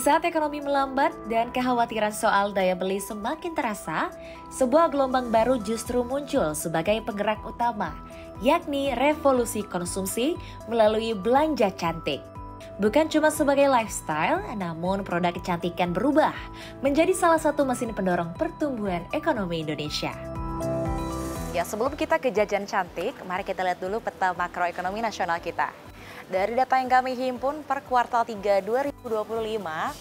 saat ekonomi melambat dan kekhawatiran soal daya beli semakin terasa, sebuah gelombang baru justru muncul sebagai penggerak utama, yakni revolusi konsumsi melalui belanja cantik. Bukan cuma sebagai lifestyle, namun produk kecantikan berubah menjadi salah satu mesin pendorong pertumbuhan ekonomi Indonesia. Ya, sebelum kita ke jajan cantik, mari kita lihat dulu peta makroekonomi nasional kita. Dari data yang kami himpun per kuartal 3 2025,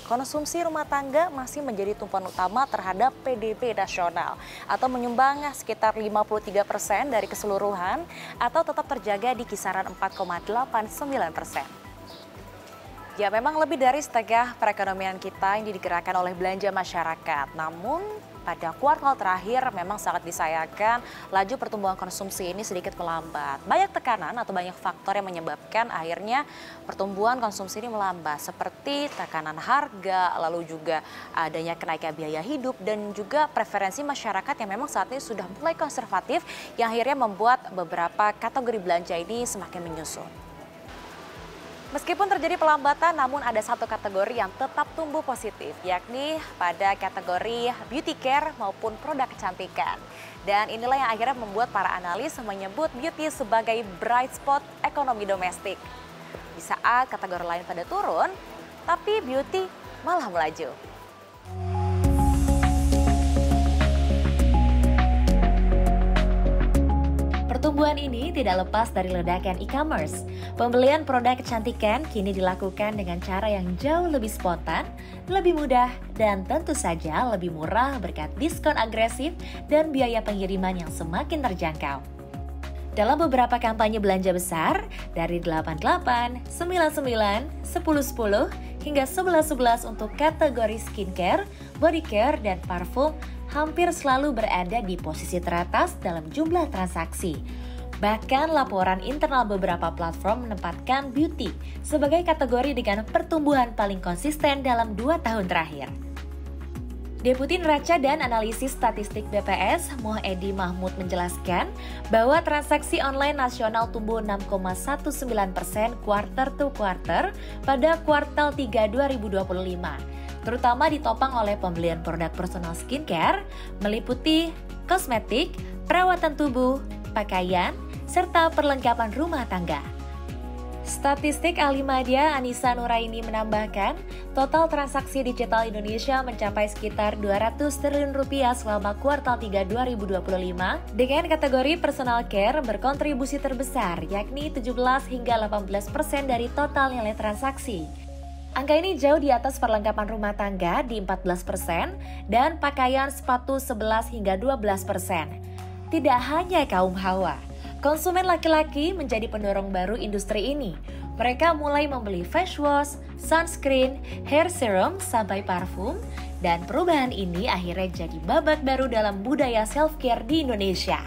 konsumsi rumah tangga masih menjadi tumpuan utama terhadap PDB nasional atau menyumbang sekitar 53% dari keseluruhan atau tetap terjaga di kisaran 4,89%. Ya, memang lebih dari setengah perekonomian kita ini digerakkan oleh belanja masyarakat. Namun pada kuartal terakhir memang sangat disayangkan laju pertumbuhan konsumsi ini sedikit melambat. Banyak tekanan atau banyak faktor yang menyebabkan akhirnya pertumbuhan konsumsi ini melambat. Seperti tekanan harga, lalu juga adanya kenaikan biaya hidup dan juga preferensi masyarakat yang memang saat ini sudah mulai konservatif yang akhirnya membuat beberapa kategori belanja ini semakin menyusut. Meskipun terjadi pelambatan, namun ada satu kategori yang tetap tumbuh positif, yakni pada kategori beauty care maupun produk kecantikan. Dan inilah yang akhirnya membuat para analis menyebut beauty sebagai bright spot ekonomi domestik. Di saat kategori lain pada turun, tapi beauty malah melaju. Pertumbuhan ini tidak lepas dari ledakan e-commerce. Pembelian produk kecantikan kini dilakukan dengan cara yang jauh lebih spontan, lebih mudah, dan tentu saja lebih murah berkat diskon agresif dan biaya pengiriman yang semakin terjangkau. Dalam beberapa kampanye belanja besar, dari 88, 99, 10-10, hingga 11-11 untuk kategori skincare, body care, dan parfum, hampir selalu berada di posisi teratas dalam jumlah transaksi. Bahkan laporan internal beberapa platform menempatkan beauty sebagai kategori dengan pertumbuhan paling konsisten dalam 2 tahun terakhir. Deputi Neraca dan Analisis Statistik BPS, Muhedi Mahmud menjelaskan bahwa transaksi online nasional tumbuh 6,19% quarter to quarter pada kuartal 3 2025. Terutama ditopang oleh pembelian produk personal skincare, meliputi kosmetik, perawatan tubuh, pakaian, serta perlengkapan rumah tangga. Statistik ahli media Anissa Nuraini menambahkan, total transaksi digital Indonesia mencapai sekitar 200 triliun rupiah selama kuartal 3 2025, dengan kategori personal care berkontribusi terbesar, yakni 17 hingga 18% dari total nilai transaksi. Angka ini jauh di atas perlengkapan rumah tangga di 14% dan pakaian sepatu 11 hingga 12%. Tidak hanya kaum hawa, konsumen laki-laki menjadi pendorong baru industri ini. Mereka mulai membeli face wash, sunscreen, hair serum, sampai parfum. Dan perubahan ini akhirnya jadi babak baru dalam budaya self-care di Indonesia.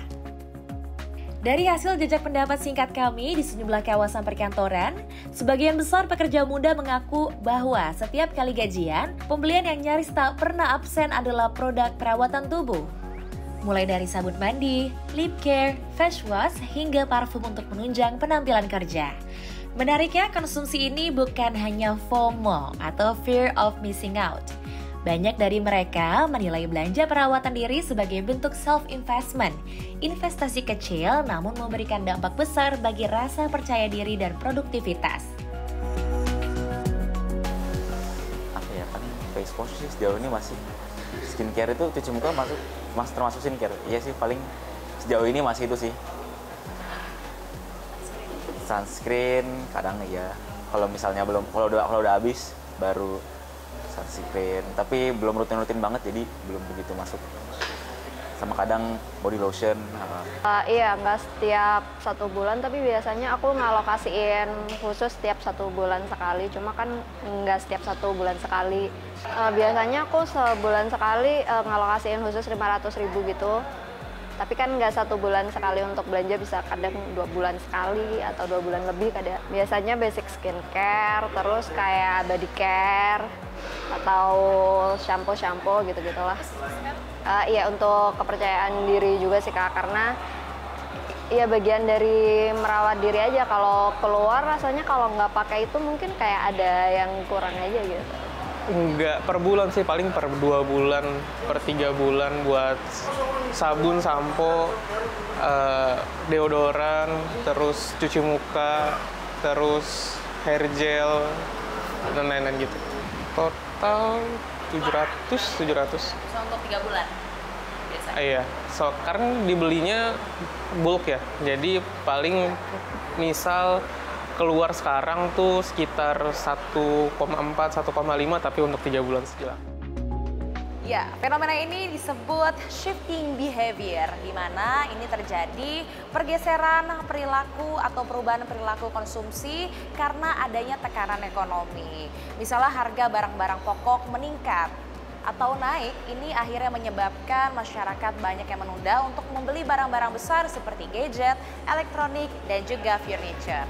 Dari hasil jejak pendapat singkat kami di sejumlah kawasan perkantoran, sebagian besar pekerja muda mengaku bahwa setiap kali gajian, pembelian yang nyaris tak pernah absen adalah produk perawatan tubuh. Mulai dari sabun mandi, lip care, face wash, hingga parfum untuk menunjang penampilan kerja. Menariknya, konsumsi ini bukan hanya FOMO atau fear of missing out. Banyak dari mereka menilai belanja perawatan diri sebagai bentuk self-investment, investasi kecil namun memberikan dampak besar bagi rasa percaya diri dan produktivitas. Apa ya, kan face wash sih sejauh ini masih, skincare itu cuci muka termasuk skincare. Iya sih, paling sejauh ini masih itu sih. Sunscreen kadang ya, kalau misalnya kalau udah habis baru sunscreen, tapi belum rutin banget jadi belum begitu masuk. Sama kadang body lotion. Iya, nggak setiap 1 bulan, tapi biasanya aku ngalokasiin khusus setiap 1 bulan sekali. Cuma kan nggak setiap 1 bulan sekali. Biasanya aku sebulan sekali ngalokasiin khusus 500.000 gitu. Tapi kan nggak 1 bulan sekali untuk belanja, bisa kadang 2 bulan sekali atau 2 bulan lebih kadang. Biasanya basic skincare, terus kayak body care atau shampoo gitu-gitulah. Iya, untuk kepercayaan diri juga sih Kak, karena ya bagian dari merawat diri aja. Kalau keluar rasanya kalau nggak pakai itu mungkin kayak ada yang kurang aja gitu. Nggak per bulan sih, paling per 2 bulan, per 3 bulan buat sabun, sampo, deodoran, terus cuci muka, terus hair gel, dan lain-lain gitu. Total 700. So, untuk 3 bulan biasanya? Iya, karena dibelinya bulk ya, jadi paling misal keluar sekarang tuh sekitar 1,4-1,5 tapi untuk 3 bulan sejelang. Ya, fenomena ini disebut shifting behavior, di mana ini terjadi pergeseran perilaku atau perubahan perilaku konsumsi karena adanya tekanan ekonomi. Misalnya harga barang-barang pokok meningkat atau naik, ini akhirnya menyebabkan masyarakat banyak yang menunda untuk membeli barang-barang besar seperti gadget, elektronik, dan juga furniture.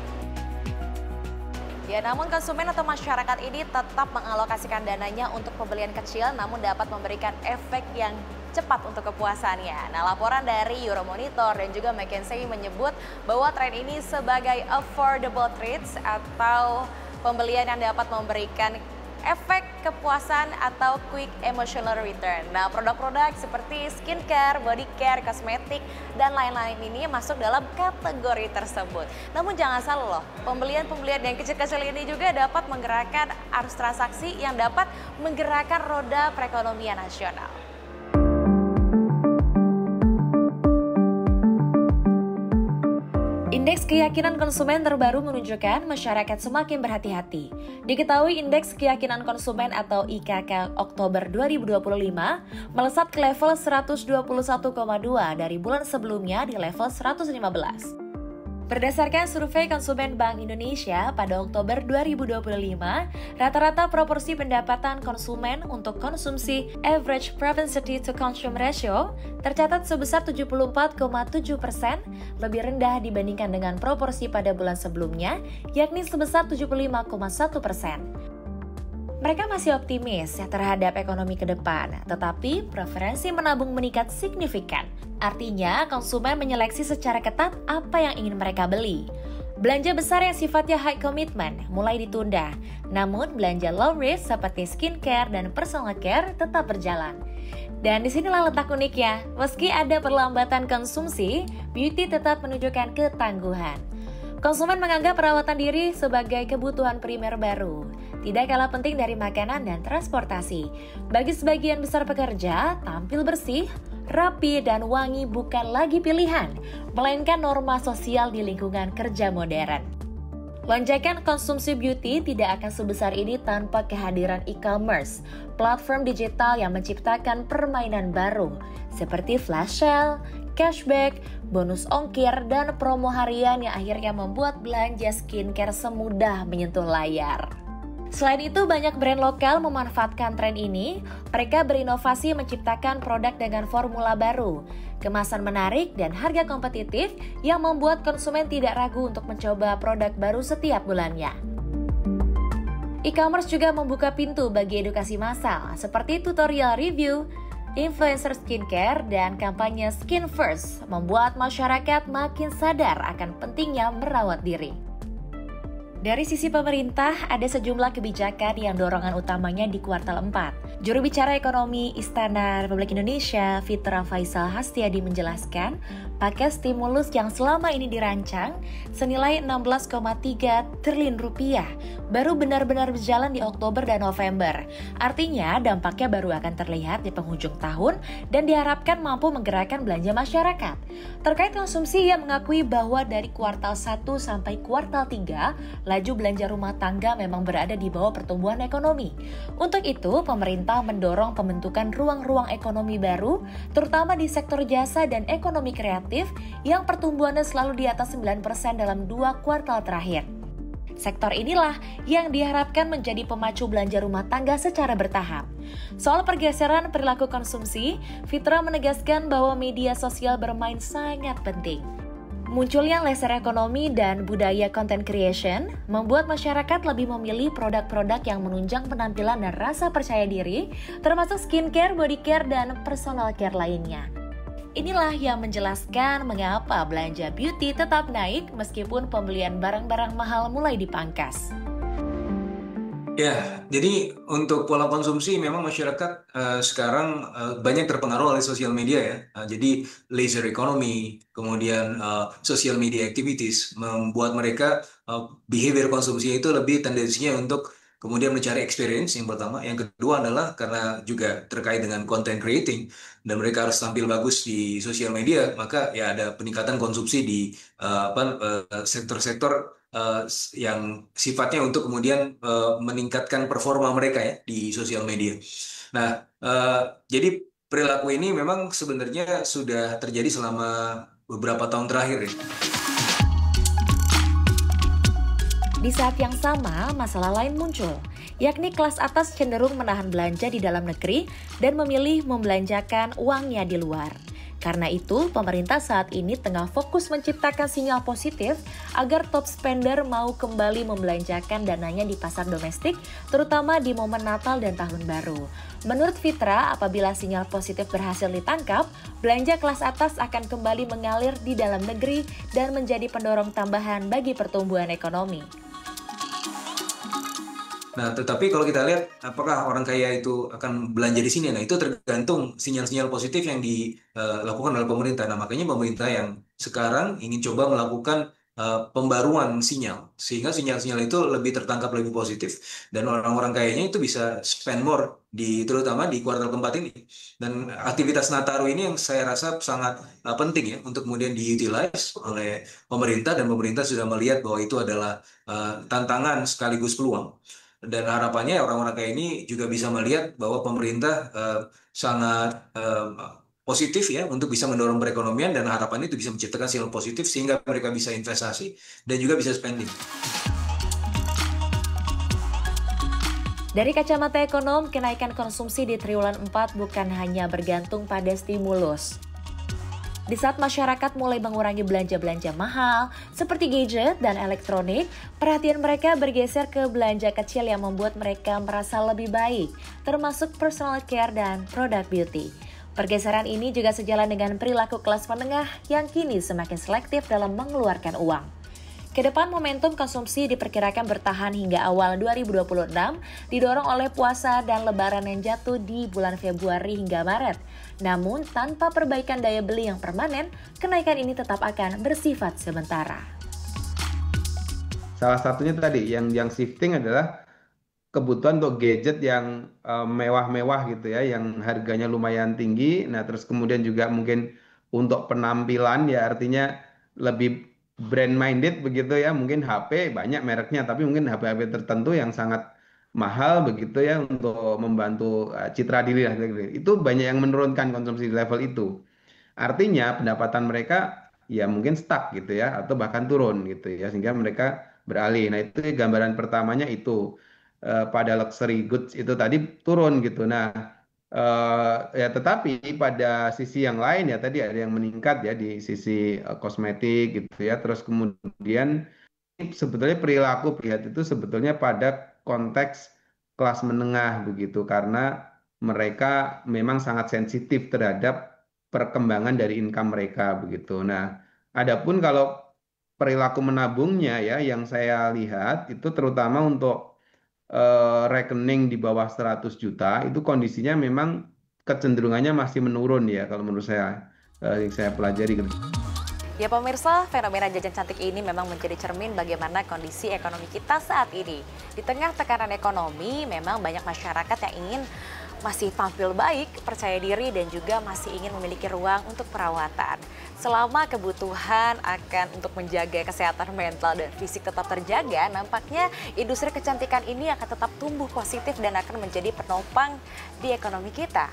Ya, namun konsumen atau masyarakat ini tetap mengalokasikan dananya untuk pembelian kecil namun dapat memberikan efek yang cepat untuk kepuasannya. Nah, laporan dari Euromonitor dan juga McKinsey menyebut bahwa tren ini sebagai affordable treats atau pembelian yang dapat memberikan efek kepuasan atau quick emotional return. Nah, produk-produk seperti skincare, body care, kosmetik, dan lain-lain ini masuk dalam kategori tersebut. Namun jangan salah loh, pembelian-pembelian yang kecil-kecil ini juga dapat menggerakkan arus transaksi yang dapat menggerakkan roda perekonomian nasional. Indeks keyakinan konsumen terbaru menunjukkan masyarakat semakin berhati-hati. Diketahui Indeks Keyakinan Konsumen atau IKK Oktober 2025 melesat ke level 121,2 dari bulan sebelumnya di level 115. Berdasarkan survei konsumen Bank Indonesia pada Oktober 2025, rata-rata proporsi pendapatan konsumen untuk konsumsi average propensity to consume ratio tercatat sebesar 74,7%, lebih rendah dibandingkan dengan proporsi pada bulan sebelumnya, yakni sebesar 75,1%. Mereka masih optimis terhadap ekonomi ke depan, tetapi preferensi menabung meningkat signifikan. Artinya, konsumen menyeleksi secara ketat apa yang ingin mereka beli. Belanja besar yang sifatnya high commitment mulai ditunda, namun belanja low risk seperti skincare dan personal care tetap berjalan. Dan disinilah letak uniknya, meski ada perlambatan konsumsi, beauty tetap menunjukkan ketangguhan. Konsumen menganggap perawatan diri sebagai kebutuhan primer baru, tidak kalah penting dari makanan dan transportasi. Bagi sebagian besar pekerja, tampil bersih, rapi, dan wangi bukan lagi pilihan, melainkan norma sosial di lingkungan kerja modern. Lonjakan konsumsi beauty tidak akan sebesar ini tanpa kehadiran e-commerce, platform digital yang menciptakan permainan baru, seperti flash sale, cashback, bonus ongkir, dan promo harian yang akhirnya membuat belanja skincare semudah menyentuh layar. Selain itu, banyak brand lokal memanfaatkan tren ini. Mereka berinovasi menciptakan produk dengan formula baru, kemasan menarik, dan harga kompetitif yang membuat konsumen tidak ragu untuk mencoba produk baru setiap bulannya. E-commerce juga membuka pintu bagi edukasi massal, seperti tutorial review, influencer skincare, dan kampanye Skin First membuat masyarakat makin sadar akan pentingnya merawat diri. Dari sisi pemerintah, ada sejumlah kebijakan yang dorongan utamanya di kuartal 4. Juru bicara ekonomi Istana Republik Indonesia, Fitra Faisal Hastiadi menjelaskan, paket stimulus yang selama ini dirancang senilai 16,3 triliun rupiah baru benar-benar berjalan di Oktober dan November. Artinya dampaknya baru akan terlihat di penghujung tahun dan diharapkan mampu menggerakkan belanja masyarakat. Terkait konsumsi, ia mengakui bahwa dari kuartal 1 sampai kuartal 3, laju belanja rumah tangga memang berada di bawah pertumbuhan ekonomi. Untuk itu, pemerintah mendorong pembentukan ruang-ruang ekonomi baru, terutama di sektor jasa dan ekonomi kreatif yang pertumbuhannya selalu di atas 9% dalam 2 kuartal terakhir. Sektor inilah yang diharapkan menjadi pemacu belanja rumah tangga secara bertahap. Soal pergeseran perilaku konsumsi, Fitra menegaskan bahwa media sosial bermain sangat penting. Munculnya leser ekonomi dan budaya content creation membuat masyarakat lebih memilih produk-produk yang menunjang penampilan dan rasa percaya diri, termasuk skincare, body care, dan personal care lainnya. Inilah yang menjelaskan mengapa belanja beauty tetap naik meskipun pembelian barang-barang mahal mulai dipangkas. Ya, jadi untuk pola konsumsi memang masyarakat sekarang banyak terpengaruh oleh sosial media ya. Jadi leisure economy, kemudian social media activities membuat mereka behavior konsumsinya itu lebih tendensinya untuk kemudian mencari experience yang pertama. Yang kedua adalah karena juga terkait dengan content creating dan mereka harus tampil bagus di sosial media, maka ya ada peningkatan konsumsi di sektor-sektor yang sifatnya untuk kemudian meningkatkan performa mereka ya di sosial media. Nah, jadi perilaku ini memang sebenarnya sudah terjadi selama beberapa tahun terakhir ya. Di saat yang sama, masalah lain muncul, yakni kelas atas cenderung menahan belanja di dalam negeri dan memilih membelanjakan uangnya di luar. Karena itu, pemerintah saat ini tengah fokus menciptakan sinyal positif agar top spender mau kembali membelanjakan dananya di pasar domestik, terutama di momen Natal dan Tahun Baru. Menurut Fitra, apabila sinyal positif berhasil ditangkap, belanja kelas atas akan kembali mengalir di dalam negeri dan menjadi pendorong tambahan bagi pertumbuhan ekonomi. Nah, tetapi kalau kita lihat apakah orang kaya itu akan belanja di sini, nah itu tergantung sinyal-sinyal positif yang dilakukan oleh pemerintah. Nah, makanya pemerintah yang sekarang ingin coba melakukan pembaruan sinyal, sehingga sinyal-sinyal itu lebih tertangkap lebih positif. Dan orang-orang kayanya itu bisa spend more, terutama di kuartal keempat ini. Dan aktivitas Nataru ini yang saya rasa sangat penting ya, untuk kemudian diutilize oleh pemerintah, dan pemerintah sudah melihat bahwa itu adalah tantangan sekaligus peluang. Dan harapannya orang-orang kayak ini juga bisa melihat bahwa pemerintah sangat positif ya untuk bisa mendorong perekonomian, dan harapannya itu bisa menciptakan sinyal positif sehingga mereka bisa investasi dan juga bisa spending. Dari kacamata ekonom, kenaikan konsumsi di triwulan 4 bukan hanya bergantung pada stimulus. Di saat masyarakat mulai mengurangi belanja-belanja mahal, seperti gadget dan elektronik, perhatian mereka bergeser ke belanja kecil yang membuat mereka merasa lebih baik, termasuk personal care dan produk beauty. Pergeseran ini juga sejalan dengan perilaku kelas menengah yang kini semakin selektif dalam mengeluarkan uang. Kedepan momentum konsumsi diperkirakan bertahan hingga awal 2026, didorong oleh puasa dan lebaran yang jatuh di bulan Februari hingga Maret. Namun, tanpa perbaikan daya beli yang permanen, kenaikan ini tetap akan bersifat sementara. Salah satunya tadi yang shifting adalah kebutuhan untuk gadget yang mewah-mewah gitu ya, yang harganya lumayan tinggi. Nah, terus kemudian juga mungkin untuk penampilan ya, artinya lebih brand minded begitu ya, mungkin HP banyak mereknya, tapi mungkin HP-HP tertentu yang sangat mahal begitu ya untuk membantu citra diri lah. Itu banyak yang menurunkan konsumsi di level itu. Artinya pendapatan mereka ya mungkin stuck gitu ya, atau bahkan turun gitu ya, sehingga mereka beralih. Nah, itu gambaran pertamanya itu pada luxury goods itu tadi turun gitu. Nah, ya tetapi pada sisi yang lain ya tadi ada yang meningkat ya di sisi kosmetik gitu ya. Terus kemudian sebetulnya perilaku pihak itu sebetulnya pada konteks kelas menengah begitu, karena mereka memang sangat sensitif terhadap perkembangan dari income mereka begitu. Nah, adapun kalau perilaku menabungnya ya yang saya lihat itu terutama untuk rekening di bawah 100 juta itu kondisinya memang kecenderungannya masih menurun ya kalau menurut saya yang saya pelajari. Ya pemirsa, fenomena jajan cantik ini memang menjadi cermin bagaimana kondisi ekonomi kita saat ini. Di tengah tekanan ekonomi, memang banyak masyarakat yang ingin masih tampil baik, percaya diri, dan juga masih ingin memiliki ruang untuk perawatan. Selama kebutuhan untuk menjaga kesehatan mental dan fisik tetap terjaga, nampaknya industri kecantikan ini akan tetap tumbuh positif dan akan menjadi penopang di ekonomi kita.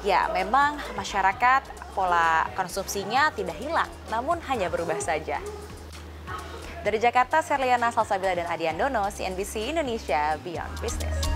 Ya, memang masyarakat pola konsumsinya tidak hilang, namun hanya berubah saja. Dari Jakarta, Serliana Salsabila dan Adiandono, CNBC Indonesia Beyond Business.